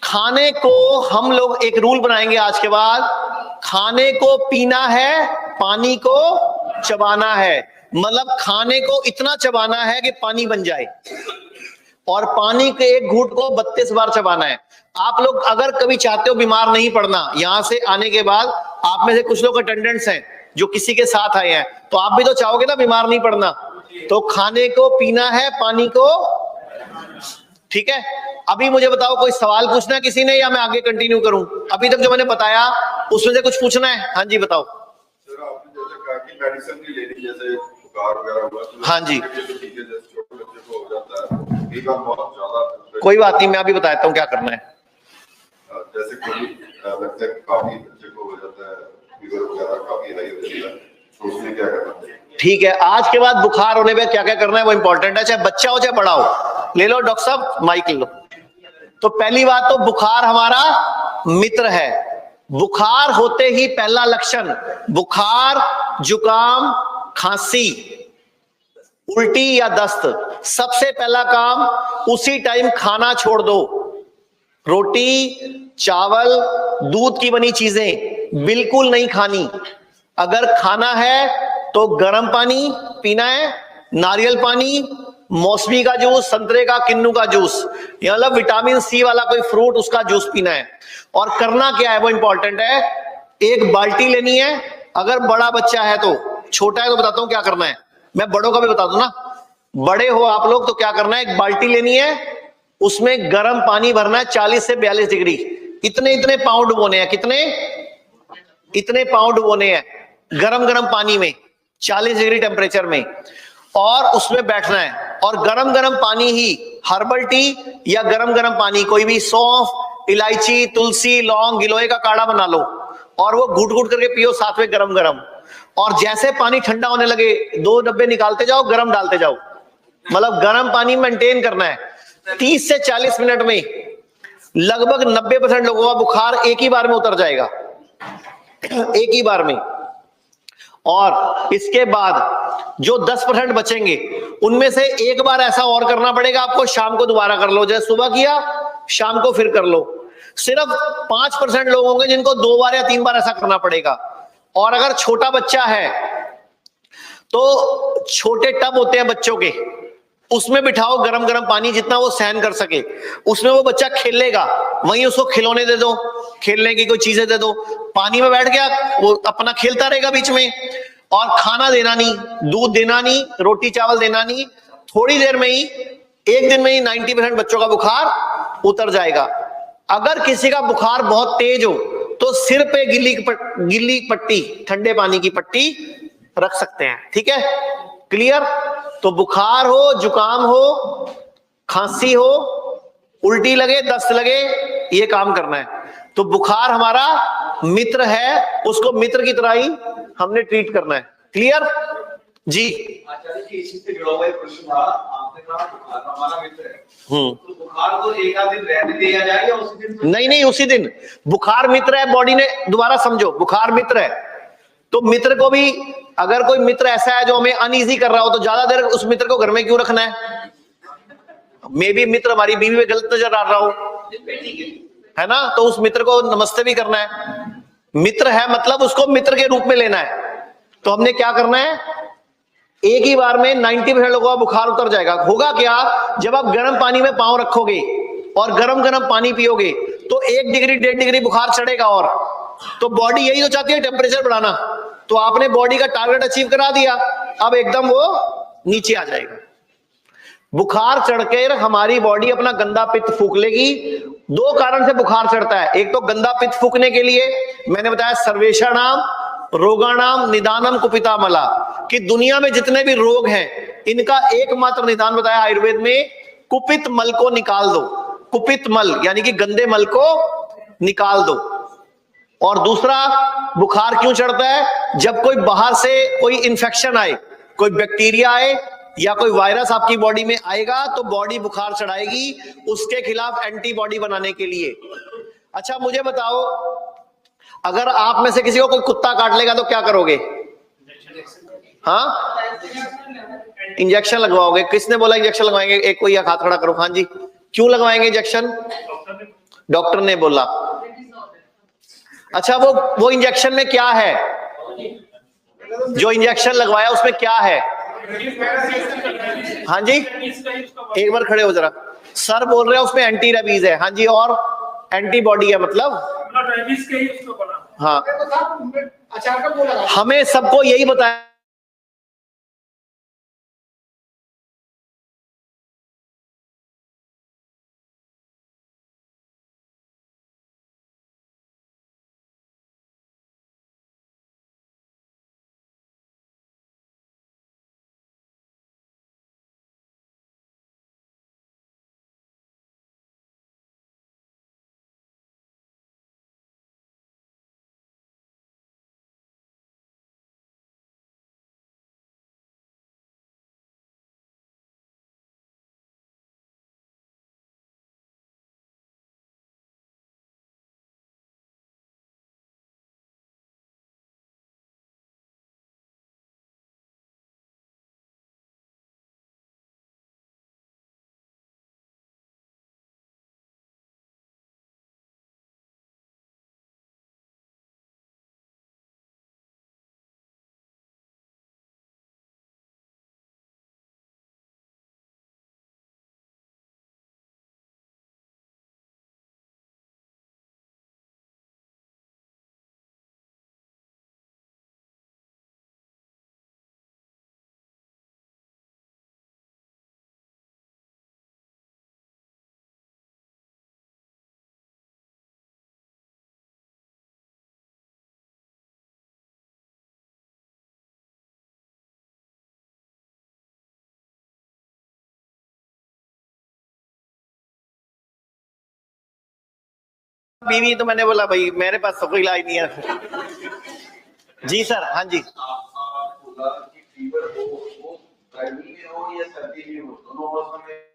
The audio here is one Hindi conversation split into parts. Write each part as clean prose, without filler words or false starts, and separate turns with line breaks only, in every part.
खाने को हम लोग एक रूल बनाएंगे आज के बाद, खाने को पीना है, पानी को चबाना है। मतलब खाने को इतना चबाना है कि पानी बन जाए, और पानी के एक घूंट को 32 बार चबाना है। आप लोग अगर कभी चाहते हो बीमार नहीं पड़ना, यहां से आने के बाद आप में से कुछ लोग अटेंडेंट्स हैं जो किसी के साथ आए हैं, तो आप भी तो चाहोगे ना बीमार नहीं पड़ना। तो खाने को पीना है, पानी को, ठीक है। अभी मुझे बताओ कोई सवाल पूछना है किसी ने, या मैं आगे कंटिन्यू करूं? अभी तक जो मैंने बताया उसमें से कुछ पूछना है? हाँ जी बताओ।
सर आपने जैसे कहा कि मेडिसिन नहीं लेनी, जैसे बुखार वगैरह हुआ तो
हाँ जी,
छोटे बच्चे को हो जाता है, कई बार बहुत ज्यादा।
कोई बात नहीं, मैं अभी बताता हूँ क्या करना है।
जैसे कोई लगता है काफी बच्चे को हो जाता है, फीवर वगैरह काफी हाई हो जाता है, तो उसमें क्या करना चाहिए?
ठीक है, आज के बाद बुखार होने पे क्या क्या करना है वो इंपॉर्टेंट है, चाहे बच्चा हो चाहे बड़ा हो। ले लो डॉक्टर साहब माइक ले लो। तो पहली बात तो बुखार हमारा मित्र है। बुखार होते ही पहला लक्षण, बुखार, जुकाम, खांसी, उल्टी या दस्त, सबसे पहला काम उसी टाइम खाना छोड़ दो। रोटी, चावल, दूध की बनी चीजें बिल्कुल नहीं खानी। अगर खाना है तो गर्म पानी पीना है, नारियल पानी, मौसमी का जूस, संतरे का, किन्नू का जूस, मतलब विटामिन सी वाला कोई फ्रूट, उसका जूस पीना है। और करना क्या है वो इंपॉर्टेंट है। एक बाल्टी लेनी है, अगर बड़ा बच्चा है तो, छोटा है तो बताता हूं क्या करना है, मैं बड़ों का भी बता दूं ना। बड़े हो आप लोग तो क्या करना है, एक बाल्टी लेनी है, उसमें गर्म पानी भरना है 40 से 42 डिग्री, इतने इतने पाउंड बोने हैं, कितने इतने पाउंड बोने हैं गरम गरम पानी में 40 डिग्री टेम्परेचर में, और उसमें बैठना है। और गरम गरम पानी ही, हर्बल टी या गरम गरम पानी, कोई भी सौंफ, इलायची, तुलसी, लौंग, गिलोय का काढ़ा बना लो और वो घुट घुट करके पियो साथ में गरम गरम। और जैसे पानी ठंडा होने लगे 2 डब्बे निकालते जाओ, गरम डालते जाओ, मतलब गरम पानी मेंटेन करना है। 30 से 40 मिनट में लगभग 90% लोगों का बुखार एक ही बार में उतर जाएगा, एक ही बार में। और इसके बाद जो 10% बचेंगे उनमें से एक बार ऐसा और करना पड़ेगा आपको, शाम को दोबारा कर लो, जैसे सुबह किया शाम को फिर कर लो। सिर्फ 5% लोग होंगे जिनको 2 बार या 3 बार ऐसा करना पड़ेगा। और अगर छोटा बच्चा है तो छोटे टब होते हैं बच्चों के, उसमें बिठाओ गरम गरम पानी, जितना वो सहन कर सके, उसमें वो बच्चा खेलेगा, वहीं उसको खिलौने दे दो, खेलने की कोई चीजें दे दो, पानी में बैठ गया वो अपना खेलता रहेगा बीच में। और खाना देना नहीं, दूध देना नहीं, रोटी चावल देना नहीं। थोड़ी देर में ही, एक दिन में ही 90% बच्चों का बुखार उतर जाएगा। अगर किसी का बुखार बहुत तेज हो तो सिर पे गिल्ली पट्टी, ठंडे पानी की पट्टी रख सकते हैं, ठीक है, क्लियर। तो बुखार हो, जुकाम हो, खांसी हो, उल्टी लगे, दस्त लगे, ये काम करना है। तो बुखार हमारा मित्र है, उसको मित्र की तरह ही हमने ट्रीट करना है, क्लियर जी।
इसी से जुड़ा हुआ एक प्रश्न था, आपने कहा बुखार हमारा मित्र है, तो बुखार तो एक आध दिन रहने दिया जाए या उसी दिन?
नहीं, उसी दिन। बुखार मित्र है, बॉडी ने, दोबारा समझो, बुखार मित्र है तो मित्र को भी, अगर कोई मित्र ऐसा है जो हमें अनईजी कर रहा हो तो ज्यादा देर उस मित्र को घर में क्यों रखना है? मे भी मित्र हमारी बीवी में गलत नजर आ रहा हो, है ना, तो उस मित्र को नमस्ते भी करना है। मित्र है मतलब उसको मित्र के रूप में लेना है। तो हमने क्या करना है, एक ही बार में 90% लोगों का बुखार उतर जाएगा। होगा क्या, जब आप गर्म पानी में पांव रखोगे और गरम गरम पानी पियोगे तो 1 डिग्री 1.5 डिग्री बुखार चढ़ेगा। और तो बॉडी यही तो चाहती है, टेम्परेचर बढ़ाना, तो आपने बॉडी का टारगेट अचीव करा दिया, अब एकदम वो नीचे आ जाएगा। बुखार चढ़कर हमारी बॉडी अपना गंदा पित्त फूंक लेगी। 2 कारण से बुखार चढ़ता है, एक तो गंदा पित्त फूंकने के लिए, मैंने बताया सर्वेषाणाम रोगाणाम निदानम कुपितामला, कि दुनिया में जितने भी रोग हैं इनका एकमात्र निदान बताया आयुर्वेद में, कुपित मल को निकाल दो। कुपित मल यानी कि गंदे मल को निकाल दो। और दूसरा, बुखार क्यों चढ़ता है, जब कोई बाहर से कोई इंफेक्शन आए, कोई बैक्टीरिया आए या कोई वायरस आपकी बॉडी में आएगा तो बॉडी बुखार चढ़ाएगी उसके खिलाफ एंटीबॉडी बनाने के लिए। अच्छा मुझे बताओ, अगर आप में से किसी को कोई कुत्ता काट लेगा तो क्या करोगे? हाँ, इंजेक्शन लगवाओगे। किसने बोला इंजेक्शन लगवाएंगे? एक कोई हाथ खड़ा करो। हाँ जी, क्यों लगवाएंगे इंजेक्शन? डॉक्टर ने बोला। अच्छा, वो इंजेक्शन में क्या है, जो इंजेक्शन लगवाया उसमें क्या है? हाँ जी, एक बार खड़े हो जरा। सर बोल रहे हैं उसमें एंटी रेबीज है। हाँ जी, और एंटीबॉडी है मतलब? हाँ, हमें सबको यही बताया बीवी, तो मैंने बोला भाई मेरे पास तो कोई इलाज नहीं है। जी सर। हाँ जी,
बोला कि फीवर हो वो गर्मी में हो या सर्दी में हो, दोनों मौसम में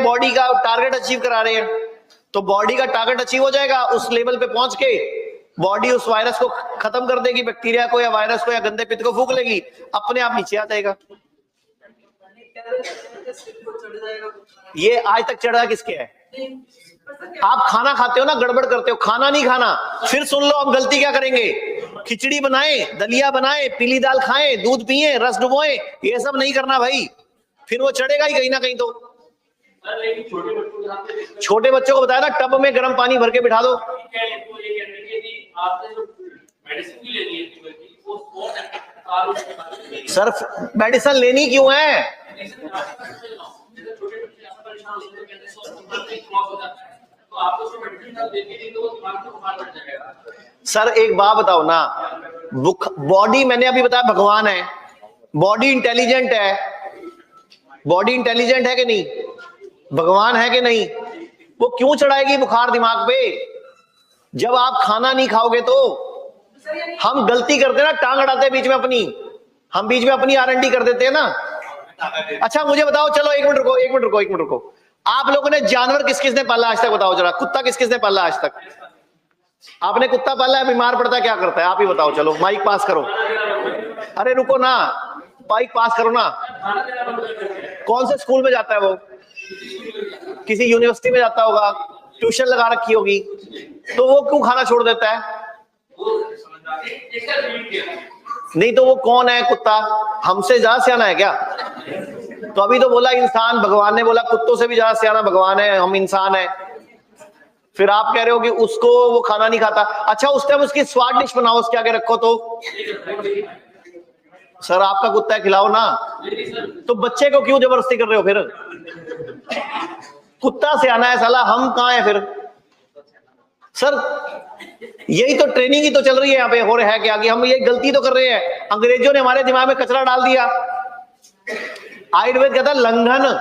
बॉडी का टारगेट अचीव करा रहे हैं, तो बॉडी का टारगेट अचीव हो जाएगा, उस लेवल पे पहुंच के बॉडी उस वायरस को खत्म कर देगी, बैक्टीरिया को या वायरस को या गंदे पित्त को फूंक लेगी, अपने आप नीचे आ जाएगा। ये आज तक चढ़ा किसके है? आप खाना खाते हो ना, गड़बड़ करते हो, खाना नहीं खाना। फिर सुन लो अब गलती क्या करेंगे, खिचड़ी बनाए, दलिया बनाए, पीली दाल खाएं, दूध पिए, रस डुबोए, ये सब नहीं करना भाई, फिर वो चढ़ेगा ही कहीं ना कहीं। तो छोटे बच्चों को बताया ना, टब में गर्म पानी भर के बिठा दो। सर मेडिसिन लेनी क्यों है? सर एक बात बताओ ना, बॉडी मैंने अभी बताया भगवान है, बॉडी इंटेलिजेंट है, बॉडी इंटेलिजेंट है कि नहीं? भगवान है कि नहीं? वो क्यों चढ़ाएगी बुखार दिमाग पे? जब आप खाना नहीं खाओगे तो हम गलती करते हैं ना, टांग अड़ाते हैं बीच में अपनी, हम बीच में अपनी R&D कर देते हैं ना। अच्छा मुझे बताओ, चलो एक मिनट रुको, एक मिनट रुको, एक मिनट रुको। आप लोगों ने जानवर किस किस ने पाला आज तक? बताओ जरा, कुत्ता किस किस ने पाला आज तक? आपने कुत्ता पाला है, बीमार पड़ता है, क्या करता है? आप ही बताओ। चलो माइक पास करो। अरे रुको ना, माइक पास करो ना। कौन से स्कूल में जाता है वो? किसी यूनिवर्सिटी में जाता होगा, ट्यूशन लगा रखी होगी, तो वो क्यों खाना छोड़ देता है? नहीं तो वो कौन है कुत्ता? हमसे ज्यादा सियाना है क्या? तो अभी तो बोला इंसान, भगवान ने बोला कुत्तों से भी ज्यादा सियाना भगवान है, हम इंसान है। फिर आप कह रहे हो कि उसको वो खाना नहीं खाता। अच्छा उस टाइम उसकी स्वाद डिश बनाओ, उसके आगे रखो तो। सर आपका कुत्ता है, खिलाओ ना। तो बच्चे को क्यों जबरदस्ती कर रहे हो? फिर कुत्ता सियाना है साला, हम कहां है फिर? सर यही तो ट्रेनिंग ही तो चल रही है यहाँ पे, हो रहा है क्या कि हम ये गलती तो कर रहे हैं। अंग्रेजों ने हमारे दिमाग में कचरा डाल दिया। आयुर्वेद कहता है लंघन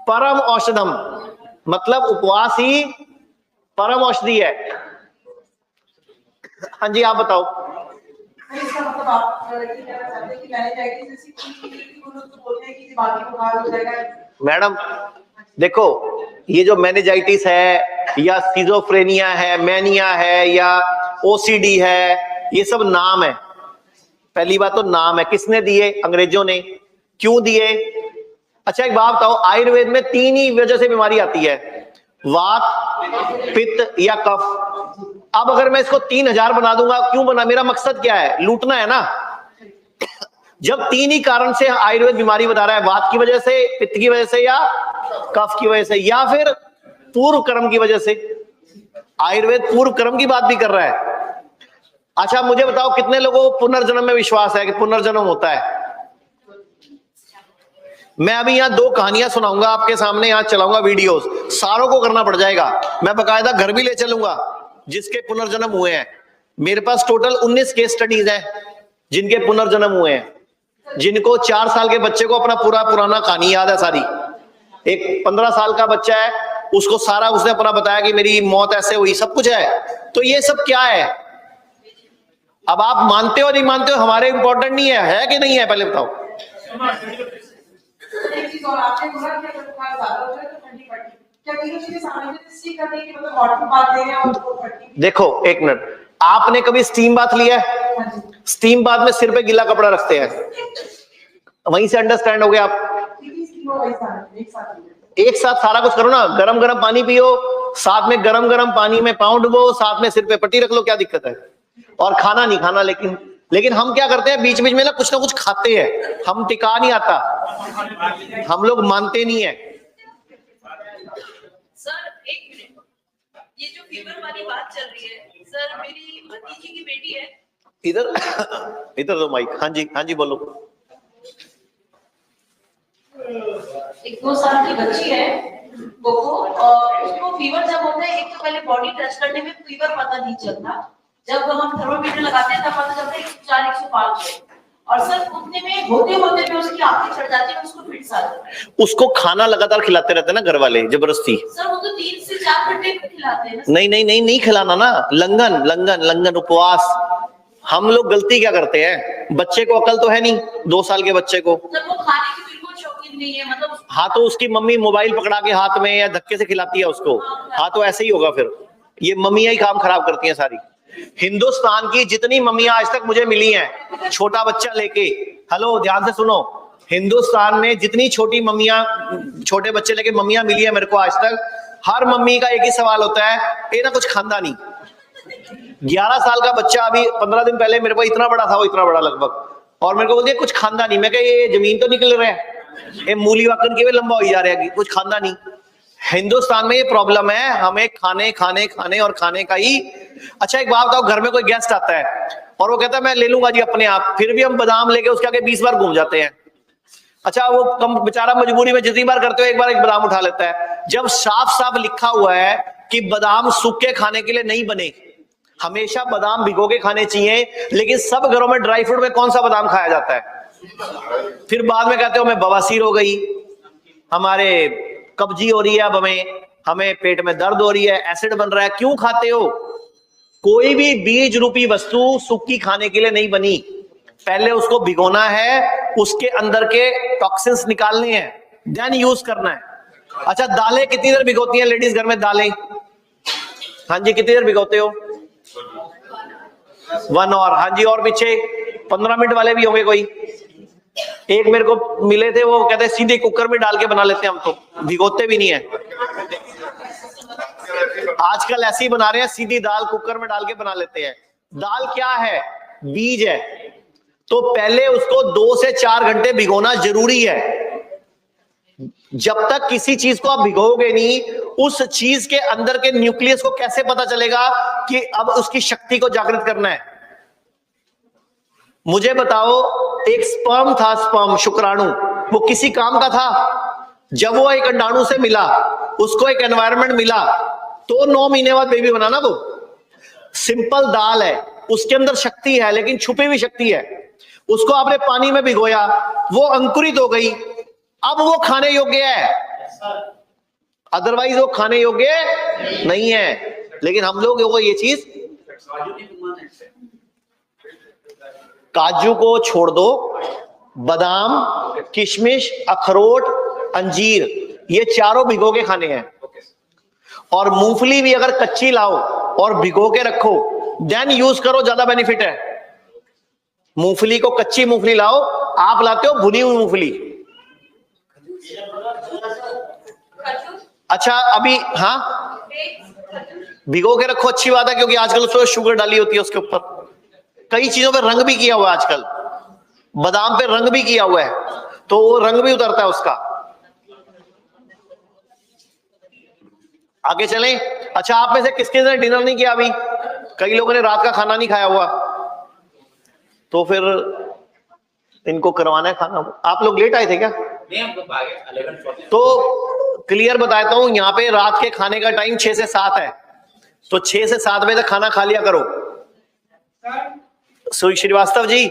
परम औषधम, मतलब उपवास ही परम औषधि है। हाँ जी आप बताओ।
इसका मतलब आप ये कहना चाहते हैं कि मैनेजाइटिस ऐसी कोई चीज है कि वो लोग तो बोलते हैं कि बाकी बुखार हो जाएगा।
मैडम देखो, ये जो मैनेजाइटिस है या सिजोफ्रेनिया है, मैनिया है या ओसीडी है, ये सब नाम है। पहली बात तो नाम है, किसने दिए? अंग्रेजों ने। क्यों दिए? अच्छा एक बात बताओ, आयुर्वेद में 3 ही वजह से बीमारी आती है, वात, पित्त या कफ। अब अगर मैं इसको 3000 बना दूंगा, क्यों बना? मेरा मकसद क्या है? लूटना है ना। जब 3 ही कारण से आयुर्वेद बीमारी बता रहा है, वात की वजह से, पित्त की वजह से या कफ की वजह से, या फिर पूर्व कर्म की वजह से। आयुर्वेद पूर्व कर्म की बात भी कर रहा है। अच्छा मुझे बताओ, कितने लोगों को पुनर्जन्म में विश्वास है कि पुनर्जन्म होता है? मैं अभी यहाँ 2 कहानियां सुनाऊंगा आपके सामने, यहाँ चलाऊंगा वीडियोस, सारों को करना पड़ जाएगा। मैं बकायदा घर भी ले चलूंगा जिसके पुनर्जन्म हुए हैं। मेरे पास टोटल 19 केस स्टडीज हैं जिनके पुनर्जन्म हुए हैं, जिनको 4 साल के बच्चे को अपना पूरा पुराना कहानी याद है सारी। एक 15 साल का बच्चा है, उसको सारा उसने अपना बताया कि मेरी मौत ऐसे हुई, सब कुछ है। तो ये सब क्या है? अब आप मानते हो नहीं मानते हो हमारे इंपॉर्टेंट नहीं है कि नहीं है? पहले बताओ।
एक चीज और, आपने बोला कि अगर बुखार ज्यादा हो जाए तो ठंडी पड़ती है, क्या तीनों चीजें सामंजस्य करने की मतलब हॉट बात दे रहे हैं और वो ठंडी?
देखो एक मिनट, आपने कभी स्टीम बाथ लिया है?
हाँ जी।
स्टीम बाथ में सिर पे गीला कपड़ा रखते हैं, वहीं से अंडरस्टैंड हो गया आप। एक साथ सारा कुछ करो ना, गरम गरम पानी पियो, साथ में गरम गरम पानी में पाँव डुबो, साथ में सिर पे पट्टी रख लो, क्या दिक्कत है? और खाना नहीं खाना, लेकिन हम क्या करते हैं, बीच बीच में ना कुछ खाते हैं, हम टिका नहीं आता, हम लोग मानते नहीं है।
सर एक मिनट, ये जो फीवर वाली बात चल रही है, सर मेरी भतीजी की बेटी है।
इधर दो माइक। हाँ जी बोलो।
1-2 साल की बच्ची है वो, और उसको फीवर जब होता है, एक तो पहले बॉडी टेस्ट करने में फीवर पता नहीं चलता, जब हम थर्मोमीटर लगाते हैं तब पता चलता है 104 105 है, और सर उतने में होते भी उसकी आंखें चढ़ जाती है, उसको फिट्स आ जाता है। उसको
खाना लगातार खिलाते रहते हैं ना घर वाले, जबरदस्ती।
सर वो तो 3 से 4 घंटे खिलाते हैं ना।
नहीं खिलाना ना, लंगन उपवास। हम लोग गलती क्या करते हैं, बच्चे को अकल तो है नहीं, 2 साल के बच्चे को।
सर वो खाने की बिल्कुल शौकीन नहीं है, मतलब
हाँ तो उसकी मम्मी मोबाइल पकड़ा के हाथ में या धक्के से खिलाती है उसको। हाँ तो ऐसे ही होगा फिर, ये मम्मियां ही काम खराब करती हैं सारी। हिंदुस्तान की जितनी मम्मियां आज तक मुझे मिली हैं, छोटा बच्चा लेके, हेलो ध्यान से सुनो, हिंदुस्तान में जितनी छोटी मम्मियां, छोटे बच्चे लेके मम्मियां मिली है मेरे को आज तक, हर मम्मी का एक ही सवाल होता है, ये ना कुछ खांदा नहीं। 11 साल का बच्चा अभी 15 दिन पहले मेरे को इतना बड़ा था, वो इतना बड़ा लगभग, और मेरे को बोलती है कुछ खांदा नहीं। मैं कहा ये जमीन तो निकल रहा है, ये मूली वाकन के लंबा हो जा रहा है, कुछ खांदा नहीं। हिंदुस्तान में ये प्रॉब्लम है, हमें खाने और खाने का ही। अच्छा एक बात बताओ, घर में कोई गेस्ट आता है और वो कहता है मैं ले लूंगा जी अपने आप, फिर भी हम बादाम लेके उसके आगे 20 बार घूम जाते हैं। अच्छा वो कम बेचारा मजबूरी में जितनी बार करते हो एक बार एक बादाम उठा लेता है, जब साफ साफ लिखा हुआ है कि बादाम सूखे खाने के लिए नहीं बने, हमेशा बादाम भिगो के खाने चाहिए। लेकिन सब घरों में ड्राई फ्रूट में कौन सा बादाम खाया जाता है? फिर बाद में कहते हो हमें बवासीर हो गई, हमारे कब्जी हो रही है, अब हमें पेट में दर्द हो रही है, एसिड बन रहा है। क्यों खाते हो? कोई भी बीज रूपी वस्तु सूखी खाने के लिए नहीं बनी, पहले उसको भिगोना है, उसके अंदर के टॉक्सिन्स निकालने हैं, देन यूज करना है। अच्छा दालें कितनी देर भिगोती हैं लेडीज घर में? दालें हाँ जी कितनी देर भिगोते हो? 1 आवर। हाँ जी, और पीछे 15 मिनट वाले भी होंगे कोई? एक मेरे को मिले थे, वो कहते हैं सीधे कुकर में डाल के बना लेते हैं, हम तो भिगोते भी नहीं है। आजकल ऐसी बना रहे हैं, सीधी दाल कुकर में डाल के बना लेते हैं। दाल क्या है? बीज है, तो पहले उसको 2 से 4 घंटे भिगोना जरूरी है। जब तक किसी चीज को आप भिगोगे नहीं, उस चीज के अंदर के न्यूक्लियस को कैसे पता चलेगा कि अब उसकी शक्ति को जागृत करना है? मुझे बताओ, एक स्पर्म था, स्पर्म शुक्राणु, वो किसी काम का था? जब वो एक अंडाणु से मिला, उसको एक एनवायरनमेंट मिला, तो 9 महीने बाद बेबी बना ना। वो सिंपल दाल है, उसके अंदर शक्ति है, लेकिन छुपी हुई शक्ति है। उसको आपने पानी में भिगोया, वो अंकुरित हो गई, अब वो खाने योग्य है, अदरवाइज वो खाने योग्य नहीं है। लेकिन हम लोग ये चीज काजू को छोड़ दो, बादाम, किशमिश, अखरोट, अंजीर, ये चारों भिगो के खाने हैं। और मूंगफली भी अगर कच्ची लाओ और भिगो के रखो, देन यूज करो, ज्यादा बेनिफिट है। मूंगफली को, कच्ची मूंगफली लाओ, आप लाते हो भुनी हुई मूंगफली। अच्छा अभी, हाँ भिगो के रखो, अच्छी बात है, क्योंकि आजकल उसमें शुगर डाली होती है उसके ऊपर। कई चीजों पे रंग भी किया हुआ है आजकल, बादाम पे रंग भी किया हुआ है, तो वो रंग भी उतरता है उसका। आगे चलें। अच्छा, आप में से किसके ने डिनर नहीं किया अभी? कई लोगों ने रात का खाना नहीं खाया हुआ, तो फिर इनको करवाना है खाना। आप लोग लेट आए थे क्या?
नहीं, हम लोग आ गए 11:40।
तो क्लियर बताता हूं, यहाँ पे रात के खाने का टाइम 6 से 7 है, तो 6 से 7 बजे तक खाना खा लिया करो। श्रीवास्तव जी,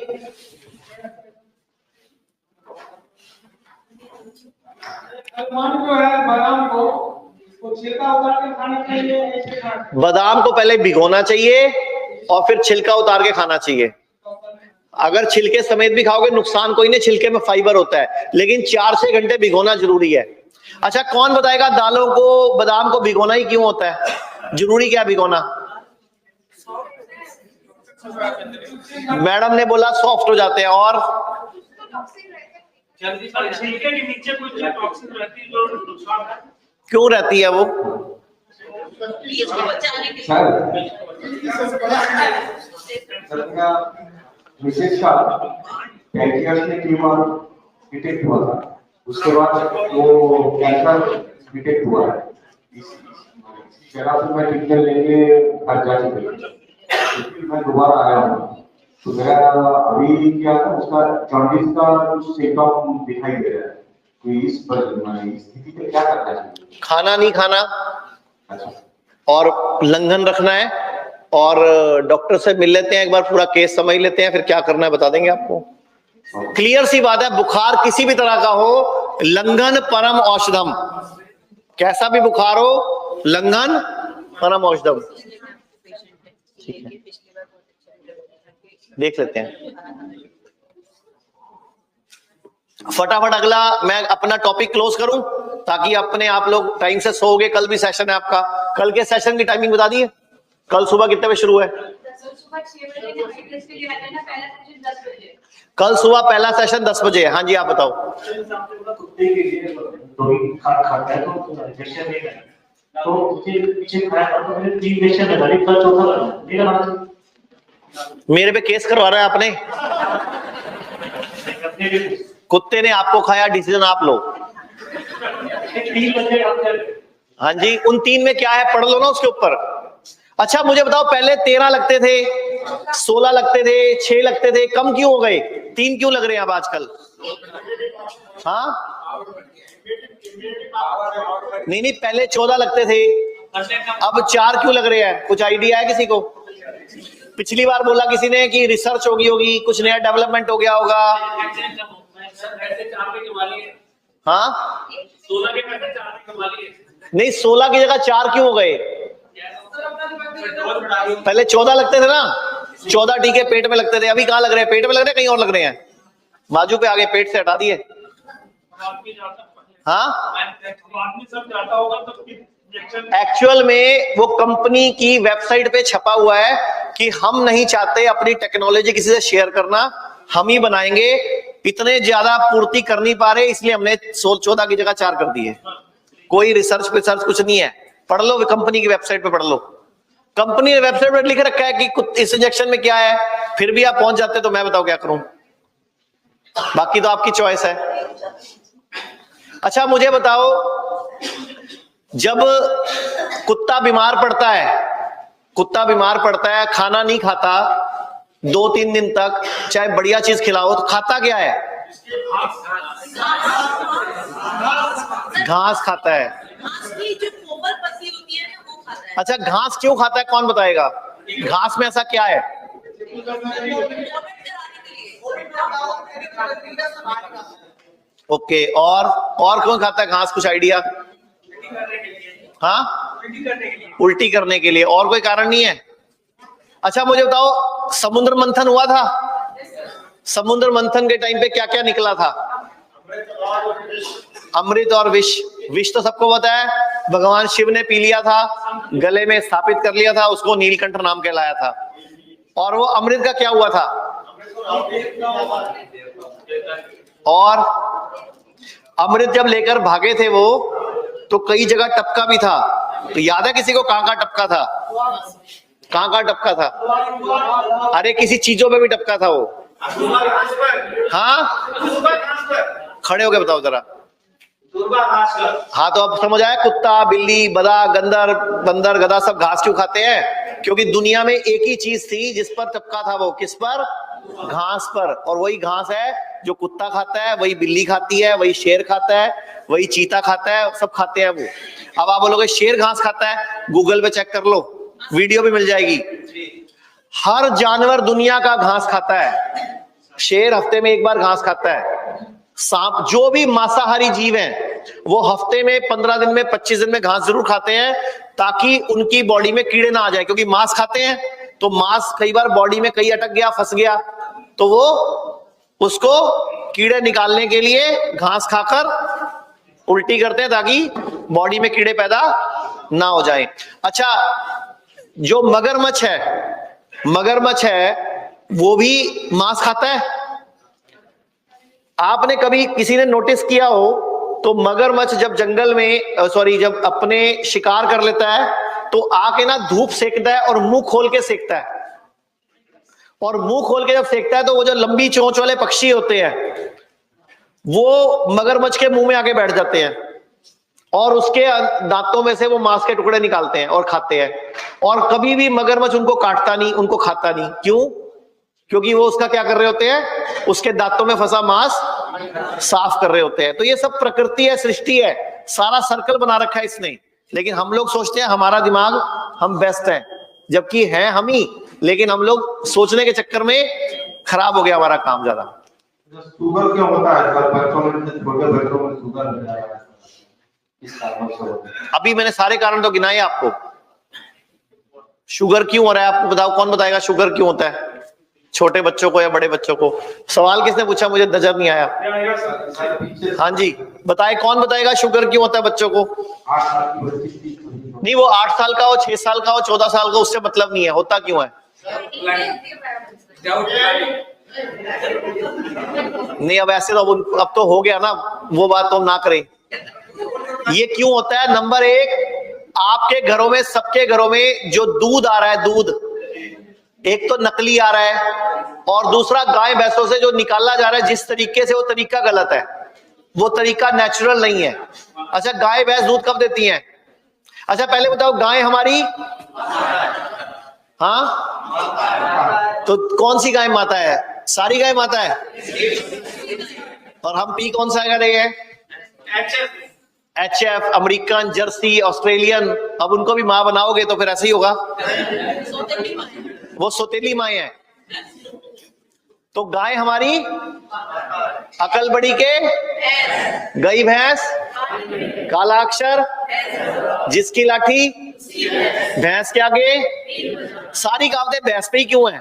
जो है बादाम को छिलका उतार के खाना चाहिए।
बादाम को पहले भिगोना चाहिए और फिर छिलका उतार के खाना चाहिए। अगर छिलके समेत भी खाओगे नुकसान कोई नहीं, छिलके में फाइबर होता है, लेकिन 4-6 घंटे भिगोना जरूरी है। अच्छा, कौन बताएगा दालों को, बादाम को भिगोना ही क्यों होता है? जरूरी क्या भिगोना? मैडम ने बोला सॉफ्ट हो जाते हैं। और
छिलके के नीचे कुछ टॉक्सिन रहती है जो नुकसान है।
क्यों रहती है वो?
इसको बचाने के
मिसेज का पैंक्रियास में ट्यूमर डिटेक्ट हुआ था, उसके बाद वो कैंसर डिटेक्ट हुआ है। इसी तरह से मैं ट्रीटमेंट लेके घर जा चुकी हूँ, फिर मैं दोबारा आया हूँ। तो मेरा अभी क्या है, उसका जॉन्डिस का कुछ सिम्टम दिखाई दे रहा है। तो इस स्थिति पे क्या करना चाहिए?
खाना नहीं खाना
अच्छा,
और लंघन रखना है, और डॉक्टर से मिल लेते हैं, एक बार पूरा केस समझ लेते हैं, फिर क्या करना है बता देंगे आपको। क्लियर सी बात है, बुखार किसी भी तरह का हो, लंघन परम औषधम। कैसा भी बुखार हो, लंघन परम औषधम। देख लेते हैं फटाफट। अगला मैं अपना टॉपिक क्लोज करूं ताकि अपने आप लोग टाइम से सोओगे। कल भी सेशन है आपका, कल के सेशन की टाइमिंग बता दिए? कल सुबह कितने बजे शुरू है? कल सुबह पहला सेशन 10 बजे है। हाँ जी, आप बताओ।
कुत्ते के लिए खाता है तो इंजेक्शन नहीं है, तो उसके पीछे खाया तो मैंने 3 इंजेक्शन लगा ली, कल चौथा नहीं लगा।
मेरे पे केस करवा रहा है आपने? कुत्ते ने आपको खाया, डिसीजन आप लो। हाँ जी, उन 3 में क्या है पढ़ लो ना उसके ऊपर। अच्छा मुझे बताओ, पहले 13 लगते थे, 16 लगते थे, 6 लगते थे, कम क्यों हो गए? 3 क्यों लग रहे हैं अब आजकल? हाँ नहीं, पहले 14 लगते थे, अब 4 क्यों लग रहे हैं? कुछ आइडिया है किसी को? पिछली बार बोला किसी ने कि रिसर्च होगी, कुछ नया डेवलपमेंट हो गया होगा। हाँ
16 के पैसे 4 कमा लिए।
नहीं, 16 की जगह 4 क्यों हो गए? पहले 14 लगते थे ना, 14 टीके पेट में लगते थे, अभी कहाँ लग रहे हैं? पेट में लग रहे हैं, कहीं और लग रहे हैं? बाजू पे आगे, पेट से हटा दिए। हाँ, एक्चुअल में वो कंपनी की वेबसाइट पे छपा हुआ है कि हम नहीं चाहते अपनी टेक्नोलॉजी किसी से शेयर करना, हम ही बनाएंगे। इतने ज्यादा पूर्ति कर नहीं पा रहे, इसलिए हमने 14 की जगह 4 कर दिए। कोई रिसर्च कुछ नहीं है, पढ़ लो कंपनी की वेबसाइट पे, पढ़ लो। कंपनी ने वेबसाइट पर लिख रखा है कि इस इंजेक्शन में क्या है, फिर भी आप पहुंच जाते तो मैं बताओ क्या करूं। बाकी तो आपकी चॉइस है। अच्छा मुझे बताओ, जब कुत्ता बीमार पड़ता है, खाना नहीं खाता 2-3 दिन तक, चाहे बढ़िया चीज खिलाओ, तो खाता क्या है? घास खाता है। अच्छा, घास क्यों खाता है, कौन बताएगा? घास में ऐसा क्या है? ओके, और कौन खाता है घास? कुछ आइडिया? हाँ, उल्टी करने के लिए, और कोई कारण नहीं है? अच्छा मुझे बताओ, समुद्र मंथन हुआ था? समुद्र मंथन के टाइम पे क्या क्या निकला था? अमृत और विष। विष तो सबको पता है, भगवान शिव ने पी लिया था, गले में स्थापित कर लिया था, उसको नीलकंठ नाम कहलाया था। और वो अमृत का क्या हुआ था? और अमृत जब लेकर भागे थे वो, तो कई जगह टपका भी था। तो याद है किसी को कहां टपका था? कहां टपका था? अरे किसी चीजों पे भी टपका था वो। हाँ, खड़े होके बताओ जरा। हाँ, तो अब समझ आया, कुत्ता, बिल्ली, बदा, गंदर, बंदर, गधा सब घास क्यों खाते हैं? क्योंकि दुनिया में एक ही चीज थी जिस पर टपका था वो, किस पर? घास पर। और वही घास है जो कुत्ता खाता है, वही बिल्ली खाती है, वही शेर खाता है, वही चीता खाता है, सब खाते हैं वो। अब आप बोलोगे शेर घास खाता है, गूगल पे चेक कर लो, वीडियो भी मिल जाएगी। हर जानवर दुनिया का घास खाता है। शेर हफ्ते में एक बार घास खाता है। सांप, जो भी मांसाहारी जीव हैं, वो हफ्ते में 15 दिन में 25 दिन में घास जरूर खाते हैं, ताकि उनकी बॉडी में कीड़े ना आ जाए। क्योंकि मांस खाते हैं तो मांस कई बार बॉडी में कहीं अटक गया, फंस गया, तो वो उसको कीड़े निकालने के लिए घास खाकर उल्टी करते हैं, ताकि बॉडी में कीड़े पैदा ना हो जाए। अच्छा, जो मगरमच्छ है वो भी मांस खाता है। आपने कभी किसी ने नोटिस किया हो तो मगरमच्छ जब जंगल में जब अपने शिकार कर लेता है तो आके ना धूप सेकता है और मुंह खोल के सेकता है। और मुंह खोल के जब सेकता है तो वो जो लंबी चोंच वाले पक्षी होते हैं वो मगरमच्छ के मुंह में आके बैठ जाते हैं और उसके दांतों में से वो मांस के टुकड़े निकालते हैं और खाते हैं। और कभी भी मगरमच्छ उनको काटता नहीं, उनको खाता नहीं। क्यों? क्योंकि वो उसका क्या कर रहे होते हैं? उसके दांतों में फंसा मांस साफ कर रहे होते हैं। तो ये सब प्रकृति है, सृष्टि है, सारा सर्कल बना रखा है इसने। लेकिन हम लोग सोचते हैं हमारा दिमाग, हम बेस्ट हैं, जबकि है हम ही, लेकिन हम लोग सोचने के चक्कर में खराब हो गया हमारा काम ज्यादा।
शुगर क्यों होता है? बच्चों में, छोटे बच्चों में शुगर हो जाता है, इस कारण से होता है।
अभी मैंने सारे कारण तो गिनाए आपको। शुगर क्यों हो रहा है आपको बताओ, कौन बताएगा शुगर क्यों होता है? छोटे बच्चों को या बड़े बच्चों को? सवाल किसने पूछा? मुझे नजर नहीं आया। हाँ जी, बताए, कौन बताएगा शुगर क्यों होता है बच्चों को? नहीं, वो 8 साल का हो, 6 साल का हो, 14 साल का, उससे मतलब नहीं है, होता क्यों है। नहीं, अब ऐसे तो अब तो हो गया ना, वो बात तो हम ना करें। ये क्यों होता है? नंबर 1, आपके घरों में, सबके घरों में जो दूध आ रहा है, दूध एक तो नकली आ रहा है, और दूसरा गाय भैंसों से जो निकाला जा रहा है जिस तरीके से, वो तरीका गलत है, वो तरीका नेचुरल नहीं है। अच्छा, गाय भैंस दूध कब देती हैं? अच्छा पहले बताओ, गाय हमारी, हाँ, तो कौन सी गाय माता है? सारी गाय माता है। और हम पी कौन सा रहे हैं? HF, American, Jersey, Australian. अब उनको भी माँ बनाओगे तो फिर ऐसे ही होगा, वो सौतेली माए हैं। तो गाय हमारी अकल बड़ी के गई भैंस, काला अक्षर जिसकी लाठी, भैंस के आगे सारी कहावतें भैंस पे ही क्यों है?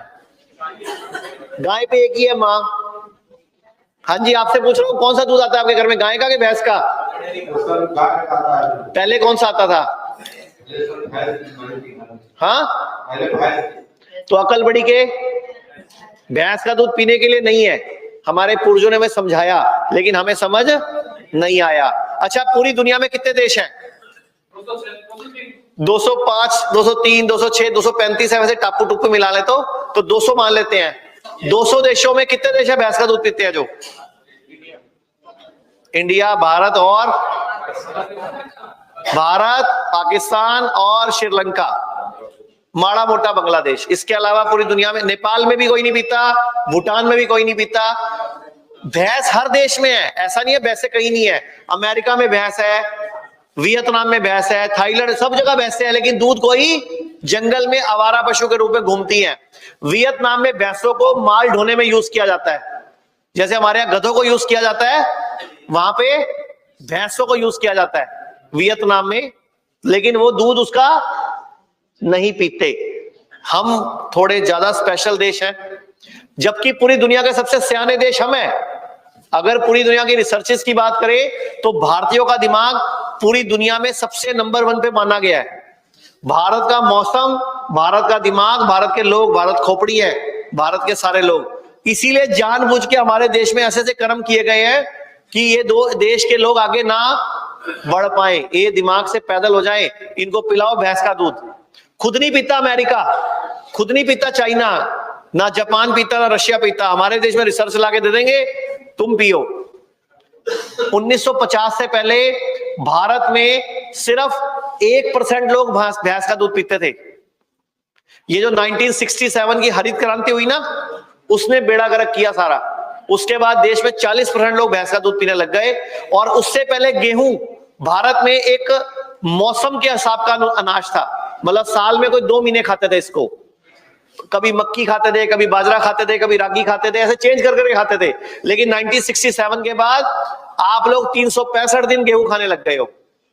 गाय पे एक ही है माँ। हाँ जी, आपसे पूछ रहा हूँ, कौन सा दूध आता है आपके घर में, गाय का कि भैंस का? पहले कौन सा आता था? हाँ, तो अकल बड़ी के भैंस का दूध पीने के लिए नहीं है। हमारे पूर्वजों ने हमें समझाया, लेकिन हमें समझ नहीं आया। अच्छा, पूरी दुनिया में कितने देश हैं? 205, 203, 206, 235 है। वैसे टापू टुप्पू मिला ले तो 200 मान लेते हैं। 200 देशों में कितने देश है भैंस का दूध पीते हैं? जो इंडिया, भारत, पाकिस्तान और श्रीलंका, माड़ा मोटा बांग्लादेश। इसके अलावा पूरी दुनिया में, नेपाल में भी कोई नहीं पीता, भूटान में भी कोई नहीं पीता। भैंस हर देश में है, ऐसा नहीं है भैंसे कहीं नहीं है। अमेरिका में भैंस है, वियतनाम में भैंस है, थाईलैंड, सब जगह भैंसे है, लेकिन दूध कोई जंगल में आवारा पशु के रूप में घूमती है। वियतनाम में भैंसों को माल ढोने में यूज किया जाता है, जैसे हमारे यहाँ गधों को यूज किया जाता है, वहां पे भैंसों को यूज किया जाता है वियतनाम में, लेकिन वो दूध उसका नहीं पीते। हम थोड़े ज्यादा स्पेशल देश हैं, जबकि पूरी दुनिया के सबसे सियाने देश हम हैं। अगर पूरी दुनिया की रिसर्चेस की बात करें तो भारतीयों का दिमाग पूरी दुनिया में सबसे नंबर 1 पे माना गया है। भारत का मौसम, भारत का दिमाग, भारत के लोग, भारत खोपड़ी है, भारत के सारे लोग। इसीलिए जानबूझ के हमारे देश में ऐसे ऐसे कर्म किए गए हैं कि ये दो देश के लोग आगे ना बढ़ पाए, ये दिमाग से पैदल हो जाए। इनको पिलाओ भैंस का दूध। खुद नहीं पीता अमेरिका, खुद नहीं पीता चाइना, ना जापान पीता, ना रशिया पीता। हमारे देश में रिसर्च लाके दे देंगे, तुम पियो। 1950 से पहले भारत में सिर्फ 1% लोग भैंस का दूध पीते थे। ये जो 1967 की हरित क्रांति हुई ना, उसने बेड़ा गर्क किया सारा। उसके बाद देश में 40% लोग भैंस का दूध पीने लग गए। और उससे पहले गेहूं भारत में एक मौसम के हिसाब का अनाज था, मतलब साल में कोई 2 महीने खाते थे इसको। कभी मक्की खाते थे, कभी बाजरा खाते थे, कभी रागी खाते थे, ऐसे चेंज कर करके खाते थे। लेकिन 1967 के बाद आप लोग 365 दिन गेहूं खाने लग गए हो।